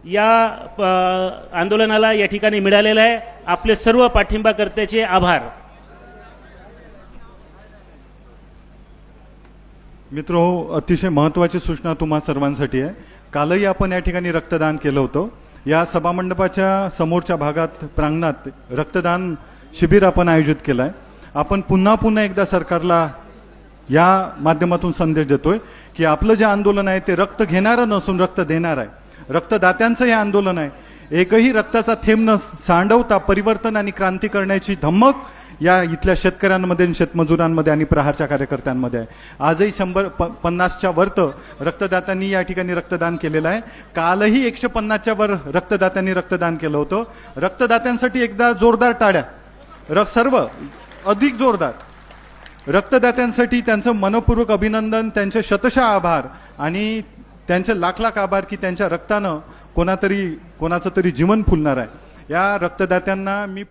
या आंदोलनाला या ठिकाणी मिळालेला आहे। आपले सर्व पाठिंबाकर्त्याचे आभार। मित्रो, अतिशय महत्त्वाची सूचना तुम्हा सर्वांसाठी आहे। कालही आपण या ठिकाणी रक्तदान केलं होतं। या सभामंडपाच्या समोरच्या भागात प्रांगणात रक्तदान शिबिर आपण आयोजित केलं आहे। आपण पुन्हा एकदा सरकारला या माध्यमातून संदेश देतोय की आपलं जे आंदोलन आहे ते रक्त घेणारं नसून रक्त देणार आहे। रक्तदात्यांचं हे आंदोलन आहे। एकही रक्ताचा थेंब न सांडवता परिवर्तन आणि क्रांती करण्याची धमक या इथल्या शेतकऱ्यांमध्ये आणि शेतमजुरांमध्ये आणि प्रहारच्या कार्यकर्त्यांमध्ये आहे। आजही 150च्या वरत रक्तदात्यांनी या ठिकाणी रक्तदान केलेलं आहे। कालही 150च्या वर रक्तदात्यांनी रक्तदान केलं होतं। रक्तदात्यांसाठी एकदा जोरदार टाळ्या। सर्व अधिक जोरदार रक्तदात्यांसाठी त्यांचं मनपूर्वक अभिनंदन, त्यांचे शतशः आभार आणि त्यांचे लाख आभार की त्यांच्या रक्तानं कोणाचं तरी जीवन फुलणार आहे। या रक्तदात्यांना मी